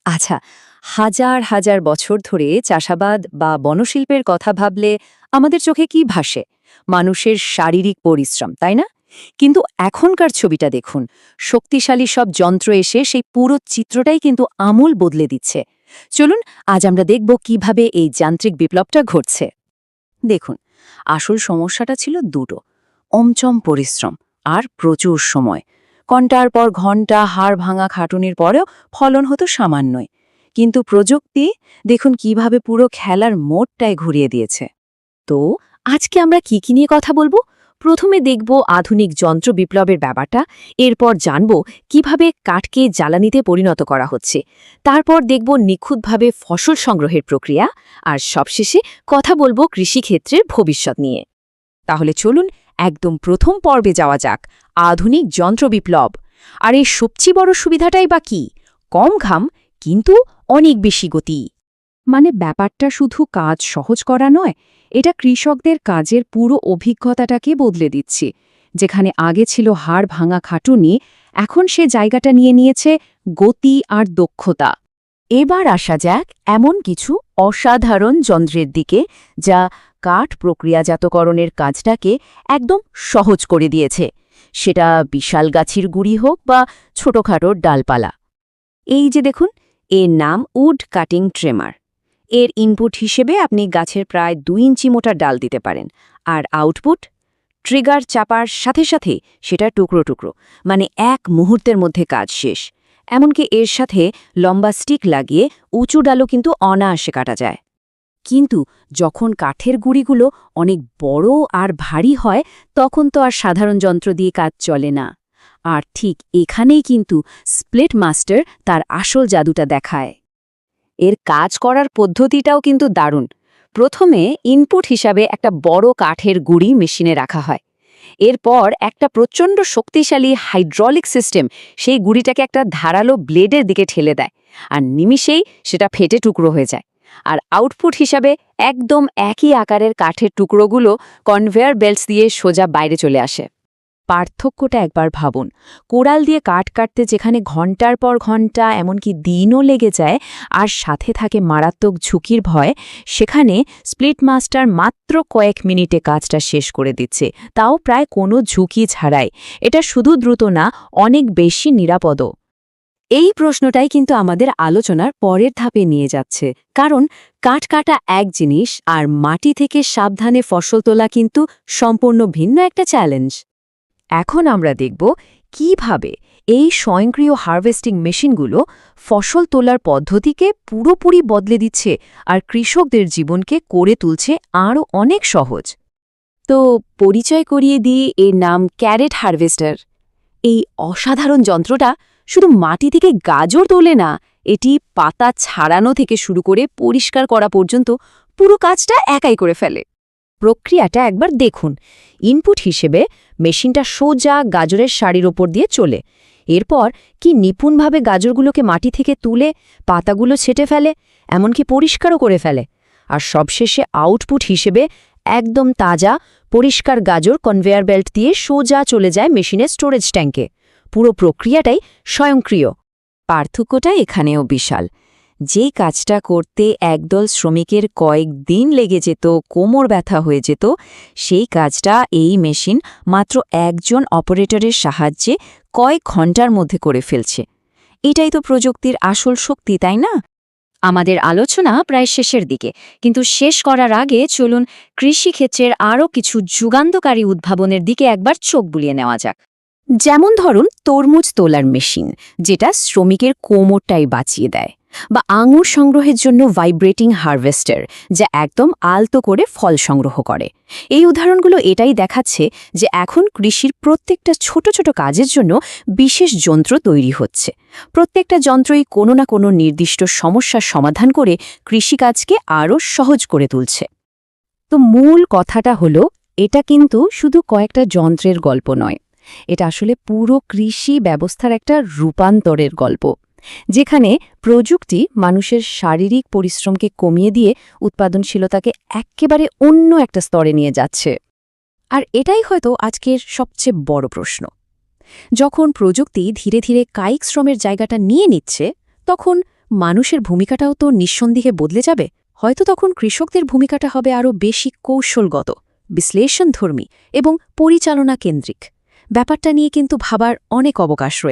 আচ্ছা, হাজার হাজার বছর ধরে চাষাবাদ বা বনশিল্পের কথা ভাবলে আমাদের চোখে কি ভাসে? মানুষের শারীরিক পরিশ্রম, তাই না? কিন্তু এখনকার ছবিটা দেখুন, শক্তিশালী সব যন্ত্র এসে সেই পুরো চিত্রটাই কিন্তু আমূল বদলে দিচ্ছে। চলুন আজ আমরা দেখব কিভাবে এই যান্ত্রিক বিপ্লবটা ঘটছে। দেখুন, আসল সমস্যাটা ছিল দুটো: অমচম পরিশ্রম আর প্রচুর সময়। ঘণ্টার পর ঘণ্টা হাড় ভাঙা খাটুনির পরেও ফলন হতো সামান্যই। কিন্তু প্রযুক্তি দেখুন কিভাবে পুরো খেলার মোড়টাই ঘুরিয়ে দিয়েছে। তো আজকে আমরা কি নিয়ে কথা বলবো? প্রথমে দেখব আধুনিক যন্ত্র বিপ্লবের ব্যাপারটা, এরপর জানব কিভাবে কাঠকে জ্বালানিতে পরিণত করা হচ্ছে, তারপর দেখব নিখুঁতভাবে ফসল সংগ্রহের প্রক্রিয়া, আর সবশেষে কথা বলবো কৃষিক্ষেত্রের ভবিষ্যৎ নিয়ে। তাহলে চলুন একদম প্রথম পর্বে যাওয়া যাক, আধুনিক যন্ত্র বিপ্লব। আর এই সবচেয়ে বড় সুবিধাটাই বা কি? কম ঘাম, কিন্তু অনেক বেশি গতি। মানে ব্যাপারটা শুধু কাজ সহজ করা নয়, এটা কৃষকদের কাজের পুরো অভিজ্ঞতাটাকে বদলে দিচ্ছে। যেখানে আগে ছিল হাড় ভাঙা খাটুনি, এখন সে জায়গাটা নিয়ে নিয়েছে গতি আর দক্ষতা। এবার আসা যাক এমন কিছু অসাধারণ যন্ত্রের দিকে, যা কাঠ প্রক্রিয়াজাতকরণের কাজটাকে একদম সহজ করে দিয়েছে। সেটা বিশাল গাছের গুড়ি হোক বা ছোটখাটো ডালপালা। এই যে দেখুন, এর নাম উড কাটিং ট্রেমার। এর ইনপুট হিসেবে আপনি গাছের প্রায় 2 ইঞ্চি মোটা ডাল দিতে পারেন, আর আউটপুট ট্রিগার চাপার সাথে সাথে সেটা টুকরো টুকরো, মানে এক মুহূর্তের মধ্যে কাজ শেষ। এমনকি এর সাথে লম্বা স্টিক লাগিয়ে উঁচু ডালও কিন্তু অনায়াসে কাটা যায়। কিন্তু যখন কাঠের গুঁড়িগুলো অনেক বড় আর ভারী হয়, তখন তো আর সাধারণ যন্ত্র দিয়ে কাজ চলে না। আর ঠিক এখানেই কিন্তু স্প্লিট মাস্টার তার আসল জাদুটা দেখায়। এর কাজ করার পদ্ধতিটাও কিন্তু দারুণ। প্রথমে ইনপুট হিসাবে একটা বড় কাঠের গুঁড়ি মেশিনে রাখা হয়। এরপর একটা প্রচণ্ড শক্তিশালী হাইড্রলিক সিস্টেম সেই গুঁড়িটাকে একটা ধারালো ব্লেডের দিকে ঠেলে দেয়, আর নিমিষেই সেটা ফেটে টুকরো হয়ে যায়। আর আউটপুট হিসাবে একদম একই আকারের কাঠের টুকরোগুলো কনভেয়ার বেল্টস দিয়ে সোজা বাইরে চলে আসে। পার্থক্যটা একবার ভাবুন। কোড়াল দিয়ে কাঠ কাটতে যেখানে ঘণ্টার পর ঘণ্টা, এমনকি দিনও লেগে যায়, আর সাথে থাকে মারাত্মক ঝুঁকির ভয়, সেখানে স্প্লিট মাস্টার মাত্র কয়েক মিনিটে কাজটা শেষ করে দিচ্ছে, তাও প্রায় কোনো ঝুঁকি ছাড়াই। এটা শুধু দ্রুত না, অনেক বেশি নিরাপদও। এই প্রশ্নটাই কিন্তু আমাদের আলোচনার পরের ধাপে নিয়ে যাচ্ছে, কারণ কাঠ কাটা এক জিনিস আর মাটি থেকে সাবধানে ফসল তোলা কিন্তু সম্পূর্ণ ভিন্ন একটা চ্যালেঞ্জ। এখন আমরা দেখব কিভাবে এই স্বয়ংক্রিয় হারভেস্টিং মেশিনগুলো ফসল তোলার পদ্ধতিকে পুরোপুরি বদলে দিচ্ছে আর কৃষকদের জীবনকে করে তুলছে আরও অনেক সহজ। তো পরিচয় করিয়ে দিয়ে এর নাম ক্যারেট হারভেস্টার। এই অসাধারণ যন্ত্রটা শুধু মাটি থেকে গাজর তোলে না, এটি পাতা ছাড়ানো থেকে শুরু করে পরিষ্কার করা পর্যন্ত পুরো কাজটা একাই করে ফেলে। প্রক্রিয়াটা একবার দেখুন। ইনপুট হিসেবে মেশিনটা সোজা গাজরের সারির ওপর দিয়ে চলে। এরপর কি নিপুণভাবে গাজরগুলোকে মাটি থেকে তুলে পাতাগুলো ছেটে ফেলে, এমনকি পরিষ্কারও করে ফেলে। আর সবশেষে আউটপুট হিসেবে একদম তাজা পরিষ্কার গাজর কনভেয়ার বেল্ট দিয়ে সোজা চলে যায় মেশিনের স্টোরেজ ট্যাঙ্কে। পুরো প্রক্রিয়াটাই স্বয়ংক্রিয়। পার্থক্যটা এখানেও বিশাল। যে কাজটা করতে একদল শ্রমিকের কয়েকদিন লেগে যেত, কোমর ব্যথা হয়ে যেত, সেই কাজটা এই মেশিন মাত্র একজন অপারেটরের সাহায্যে কয়েক ঘণ্টার মধ্যে করে ফেলছে। এটাই তো প্রযুক্তির আসল শক্তি, তাই না? আমাদের আলোচনা প্রায় শেষের দিকে, কিন্তু শেষ করার আগে চলুন কৃষিক্ষেত্রের আরও কিছু যুগান্তকারী উদ্ভাবনের দিকে একবার চোখ বুলিয়ে নেওয়া যাক। যেমন ধরুন তরমুজ তোলার মেশিন, যেটা শ্রমিকের কোমরটাই বাঁচিয়ে দেয়, বা আঙুর সংগ্রহের জন্য ভাইব্রেটিং হারভেস্টার, যা একদম আলতো করে ফল সংগ্রহ করে। এই উদাহরণগুলো এটাই দেখাচ্ছে যে এখন কৃষির প্রত্যেকটা ছোট ছোট কাজের জন্য বিশেষ যন্ত্র তৈরি হচ্ছে। প্রত্যেকটা যন্ত্রই কোনো না কোনো নির্দিষ্ট সমস্যার সমাধান করে কৃষিকাজকে আরও সহজ করে তুলছে। তো মূল কথাটা হলো, এটা কিন্তু শুধু কয়েকটা যন্ত্রের গল্প নয়, এটা আসলে পুরো কৃষি ব্যবস্থার একটা রূপান্তরের গল্প, যেখানে প্রযুক্তি মানুষের শারীরিক পরিশ্রমকে কমিয়ে দিয়ে উৎপাদনশীলতাকে একেবারে অন্য একটা স্তরে নিয়ে যাচ্ছে। আর এটাই হয়তো আজকের সবচেয়ে বড় প্রশ্ন। যখন প্রযুক্তি ধীরে ধীরে কায়িক শ্রমের জায়গাটা নিয়ে নিচ্ছে, তখন মানুষের ভূমিকাটাও তো নিঃসন্দেহে বদলে যাবে। হয়তো তখন কৃষকদের ভূমিকাটা হবে আরও বেশি কৌশলগত, বিশ্লেষণধর্মী এবং পরিচালনা কেন্দ্রিক। ব্যাপারটা নিয়ে কিন্তু ভাবার অনেক অবকাশ রয়েছে।